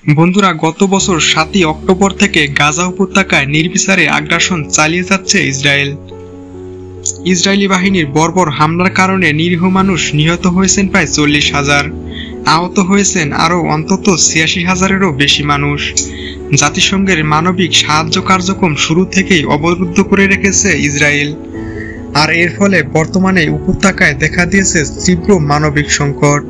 বন্ধুরা, গত বছর ৭ই অক্টোবর থেকে গাজা উপত্যকায় নির্বিচারে আগ্রাসন চালিয়ে যাচ্ছে ইসরায়েল। ইসরায়েলি বাহিনীর বর্বর হামলার কারণে নিরীহ মানুষ নিহত হয়েছেন প্রায় ৪০,০০০, আহত হয়েছেন আরও অন্তত ৮৬,০০০-এরও বেশি মানুষ। জাতিসংঘের মানবিক সাহায্য কার্যক্রম শুরু থেকেই অবরুদ্ধ করে রেখেছে ইসরায়েল, আর এর ফলে বর্তমানে উপত্যকায় দেখা দিয়েছে তীব্র মানবিক সংকট।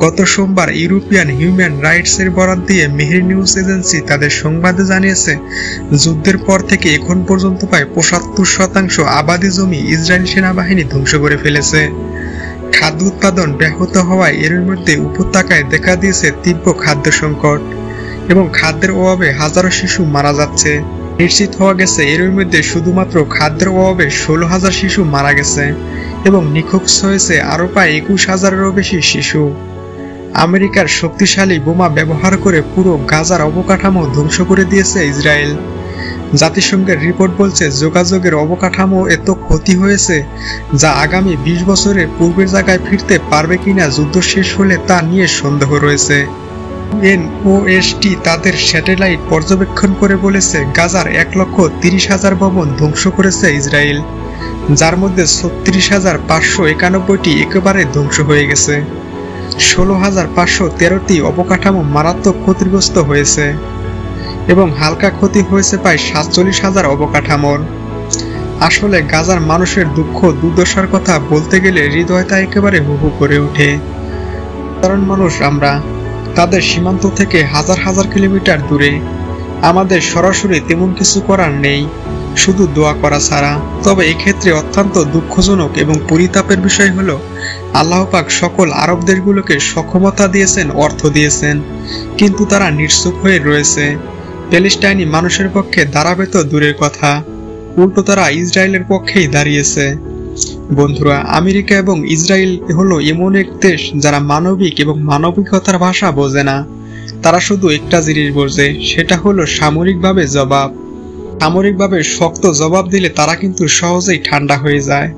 গত সোমবার ইউরোপিয়ান হিউম্যান রাইটসের বরাত দিয়ে মেহের নিউজ এজেন্সি তাদের সংবাদে জানিয়েছে, যুদ্ধের পর থেকে এখন পর্যন্ত প্রায় ৭৫% আবাদি জমি ইসরায়েল সেনাবাহিনী ধ্বংস করে ফেলেছে। খাদ্য উৎপাদন ব্যাহত হওয়ায় এর মধ্যে উপত্যকায় দেখা দিয়েছে তীব্র খাদ্য সংকট এবং খাদ্যের অভাবে হাজারো শিশু মারা যাচ্ছে। নিশ্চিত হওয়া গেছে এর মধ্যে শুধুমাত্র খাদ্যের অভাবে ১৬,০০০ শিশু মারা গেছে এবং নিখোঁজ হয়েছে আরও প্রায় ২১,০০০-এরও বেশি শিশু। আমেরিকার শক্তিশালী বোমা ব্যবহার করে পুরো গাজার অবকাঠামো ধ্বংস করে দিয়েছে ইসরায়েল। জাতিসংঘের রিপোর্ট বলছে, যোগাযোগের অবকাঠামো এত ক্ষতি হয়েছে যা আগামী ২০ বছরে পূর্বের জায়গায় ফিরতে পারবে কিনা যুদ্ধ শেষ হলে তা নিয়ে সন্দেহ রয়েছে। এনওএসটি তাদের স্যাটেলাইট পর্যবেক্ষণ করে বলেছে, গাজার ১,৩০,০০০ ভবন ধ্বংস করেছে ইসরায়েল, যার মধ্যে ৩৬,৫৯১টি একেবারে ধ্বংস হয়ে গেছে। ১৬,৫১৩টি অবকাঠামো মারাত্মক ক্ষতিগ্রস্ত হয়েছে এবং হালকা ক্ষতি হয়েছে প্রায় ৪৭,০০০ অবকাঠামোর। আসলে গাজার মানুষের দুঃখ দুর্দশার কথা বলতে গেলে হৃদয়টা একেবারে হুহু করে ওঠে। সাধারণ মানুষ আমরা, তাদের সীমান্ত থেকে হাজার হাজার কিলোমিটার দূরে। আমাদের সরাসরি তেমন কিছু করার নেই, শুধু দোয়া করা ছাড়া। তবে এক্ষেত্রে অত্যন্ত দুঃখজনক এবং পরিতাপের বিষয় হলো, আল্লাহ পাক সকল আরব দেশগুলোকে সক্ষমতা দিয়েছেন, অর্থ দিয়েছেন, কিন্তু তারা নিশ্চুপ হয়ে রয়েছে। প্যালেস্টাইনি মানুষের পক্ষে দাঁড়াবে তো দূরের কথা, উল্টো তারা ইসরায়েলের পক্ষেই দাঁড়িয়েছে। বন্ধুরা, আমেরিকা এবং ইসরায়েল হলো এমন এক দেশ যারা মানবিক এবং মানবিকতার ভাষা বোঝে না। তারা শুধু একটা জিনিস বোঝে, সেটা হলো সামরিকভাবে জবাব। সামরিকভাবে শক্ত জবাব দিলে তারা কিন্তু সহজেই ঠান্ডা হয়ে যায়।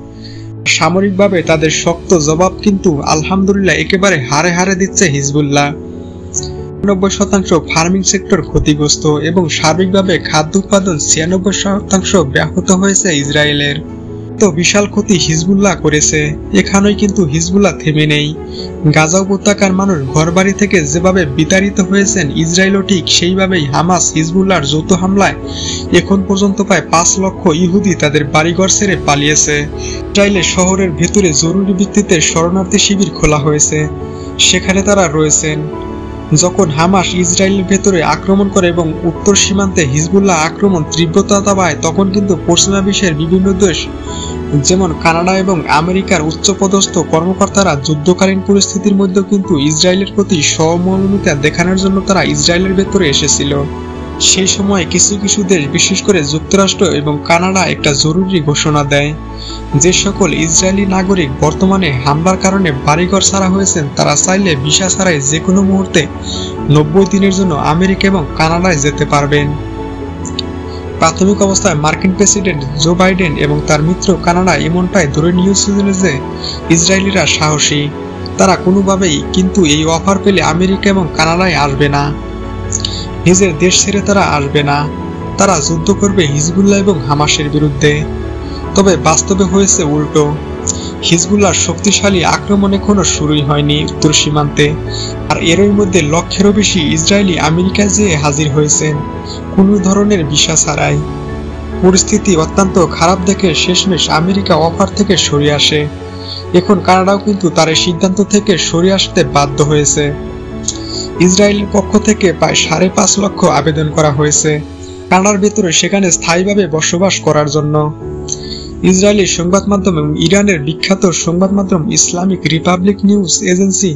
সামরিকভাবে তাদের শক্ত জবাব কিন্তু আলহামদুলিল্লাহ একেবারে হারে হারে দিচ্ছে হিজবুল্লাহ। ৯৯% ফার্মিং সেক্টর ক্ষতিগ্রস্ত এবং সার্বিকভাবে খাদ্য উৎপাদন ৯৬% ব্যাহত হয়েছে ইসরায়েলের। তো বিশাল ক্ষতি হিজবুল্লাহ করেছে। এখানেই কিন্তু হিজবুল্লাহ থেমে নেই। গাজা উপত্যকার মানুষ ঘরবাড়ি থেকে যেভাবে বিতাড়িত হয়েছেন, ইসরায়েলও ঠিক সেইভাবেই হামাস হিজবুল্লাহর যৌথ হামলায় এখন পর্যন্ত প্রায় ৫ লক্ষ ইহুদি তাদের বাড়িঘর ছেড়ে পালিয়েছে। ইসরায়েলের শহরের ভেতরে জরুরি ভিত্তিতে শরণার্থী শিবির খোলা হয়েছে, সেখানে তারা রয়েছেন। যখন হামাস ইসরায়েলের ভেতরে আক্রমণ করে এবং উত্তর সীমান্তে হিজবুল্লাহ আক্রমণ তীব্রতা পায়, তখন কিন্তু পশ্চিমা বিশ্বের বিভিন্ন দেশ যেমন কানাডা এবং আমেরিকার উচ্চপদস্থ কর্মকর্তারা যুদ্ধকালীন পরিস্থিতির মধ্যেও কিন্তু ইসরায়েলের প্রতি সহমর্মিতা দেখানোর জন্য তারা ইসরায়েলের ভেতরে এসেছিল। সেই সময় কিছু কিছু দেশ, বিশেষ করে যুক্তরাষ্ট্র এবং কানাডা, একটা জরুরি ঘোষণা দেয়, যে সকল ইসরায়েলি নাগরিক বর্তমানে হামলার কারণে বাড়িঘর ছাড়া হয়েছেন, তারা চাইলে ভিসা ছাড়াই যে কোনো মুহূর্তে ৯০ দিনের জন্য আমেরিকা এবং কানাডায় যেতে পারবেন। প্রাথমিক অবস্থায় মার্কিন প্রেসিডেন্ট জো বাইডেন এবং তার মিত্র কানাডা এমনটাই ধরে নিয়েছিলেন যে ইসরায়েলিরা সাহসী, তারা কোনোভাবেই কিন্তু এই অফার পেলে আমেরিকা এবং কানাডায় আসবে না, নিজের দেশ ছেড়ে তারা আসবে না, তারা যুদ্ধ করবে হিজবুল্লাহ এবং হামাসের বিরুদ্ধে। তবে বাস্তবে হয়েছে উল্টো। হিজবুল্লাহর শক্তিশালী আক্রমণ এখনো শুরুই হয়নি উত্তর সীমান্তে, আর এরই মধ্যে লক্ষেরও বেশি ইসরায়েলি আমেরিকায় যেয়ে হাজির হয়েছেন কোনো ধরনের ভিসা ছাড়াই। পরিস্থিতি অত্যন্ত খারাপ দেখে শেষমেশ আমেরিকা অফার থেকে সরে আসে। এখন কানাডাও কিন্তু তার সিদ্ধান্ত থেকে সরে আসতে বাধ্য হয়েছে। ইসরায়েলের পক্ষ থেকে প্রায় ৫.৫ লক্ষ আবেদন করা হয়েছে কানাডার ভেতরে সেখানে স্থায়ীভাবে বসবাস করার জন্য। ইসরায়েলি সংবাদ মাধ্যম এবং ইরানের বিখ্যাত সংবাদ মাধ্যম ইসলামিক রিপাবলিক নিউজ এজেন্সি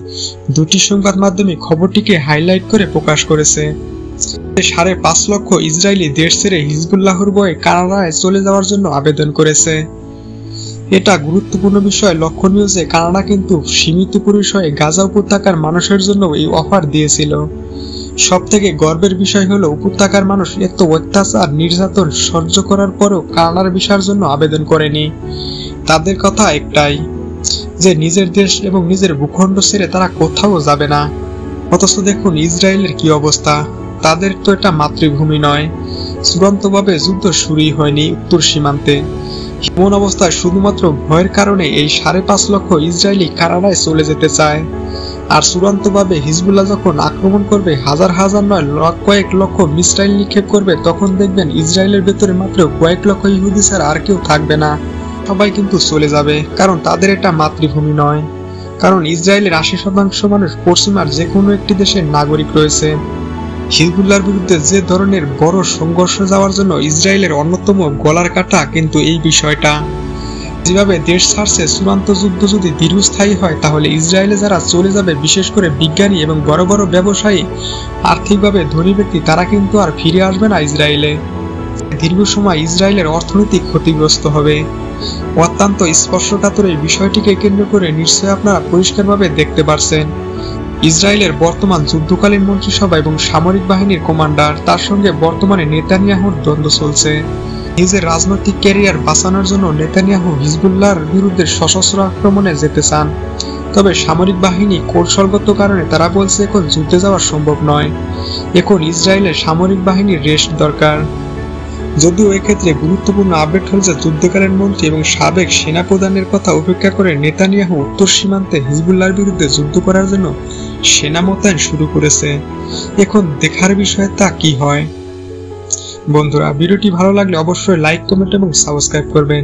দুটি সংবাদ মাধ্যমে খবরটিকে হাইলাইট করে প্রকাশ করেছে। ৫.৫ লক্ষ ইসরায়েলি দেশ ছেড়ে হিজবুল্লাহর ভয়ে কানাডায় চলে যাওয়ার জন্য আবেদন করেছে। এটা গুরুত্বপূর্ণ বিষয়। লক্ষণীয় যে কানাডা কিন্তু সীমিত পরিসরে গাজা উপত্যকার মানুষের জন্য এই অফার দিয়েছিল। সবথেকে গর্বের বিষয় হলো, উপত্যকার মানুষ এত অত্যাচার নির্যাতন সহ্য করার পরও কানাডার ভিসার জন্য আবেদন করেনি। তাদের কথা একটাই, যে নিজের দেশ এবং নিজের ভূখণ্ড ছেড়ে তারা কোথাও যাবে না। অথচ দেখুন ইসরায়েলের কি অবস্থা। তাদের তো এটা মাতৃভূমি নয়, চূড়ান্তভাবে যুদ্ধ শুরুই হয়নি উত্তর সীমান্তে। এমন অবস্থায় শুধুমাত্র ভয়ের কারণে এই 5.5 লক্ষ ইসরায়েলি কানাডায় চলে যেতে চায়। আর চূড়ান্তভাবে হিজবুল্লাহ যখন আক্রমণ করবে, হাজার হাজার নয় কয়েক লক্ষ মিসাইল নিক্ষেপ করবে, তখন দেখবেন ইসরায়েলের ভেতরে মাত্র কয়েক লক্ষ ইহুদি ছাড়া আর কেউ থাকবে না। সবাই কিন্তু চলে যাবে, কারণ তাদের এটা মাতৃভূমি নয়। কারণ ইসরায়েলের 80% মানুষ পশ্চিমার যে কোনো একটি দেশের নাগরিক রয়েছে। হিজবুল্লাহর বিরুদ্ধে যে ধরনের বড় সংঘর্ষ যাওয়ার জন্য ইসরায়েলের অন্যতম গলার কাটা কিন্তু এই বিষয়টা। যেভাবে দেশ ছাড়ছে, চূড়ান্ত যুদ্ধ যদি দীর্ঘস্থায়ী হয়, তাহলে ইসরায়েলে যারা চলে যাবে, বিশেষ করে বিজ্ঞানী এবং বড় বড় ব্যবসায়ী, আর্থিকভাবে ধনী ব্যক্তি, তারা কিন্তু আর ফিরে আসবে না ইসরায়েলে। দীর্ঘ সময় ইসরায়েলের অর্থনৈতিক ক্ষতিগ্রস্ত হবে। অত্যন্ত স্পর্শকাতর এই বিষয়টিকে কেন্দ্র করে নিশ্চয়ই আপনারা পরিষ্কারভাবে দেখতে পারছেন ইসরায়েলের বর্তমান যুদ্ধকালীন মন্ত্রিসভা এবং সামরিক বাহিনীর কমান্ডার, তার সঙ্গে বর্তমানে নেতানিয়াহুর দ্বন্দ্ব চলছে। নিজের রাজনৈতিক ক্যারিয়ার বাঁচানোর জন্য নেতানিয়াহু হিজবুল্লাহর বিরুদ্ধে সশস্ত্র আক্রমণে যেতে চান। তবে সামরিক বাহিনী কৌশলগত কারণে তারা বলছে এখন যুদ্ধে যাওয়া সম্ভব নয়। এখন ইসরায়েলের সামরিক বাহিনীর রেস্ট দরকার। যদিও এক্ষেত্রে গুরুত্বপূর্ণ আপডেট হল যে যুদ্ধকালীন মন্ত্রী এবং সাবেক সেনাপ্রধানের কথা উপেক্ষা করে নেতানিয়াহু উত্তর সীমান্তে হিজবুল্লাহর বিরুদ্ধে যুদ্ধ করার জন্য সেনা মোতায়েন শুরু করেছে। এখন দেখার বিষয় তা কি হয়। বন্ধুরা, ভিডিওটি ভালো লাগলে অবশ্যই লাইক, কমেন্ট এবং সাবস্ক্রাইব করবেন।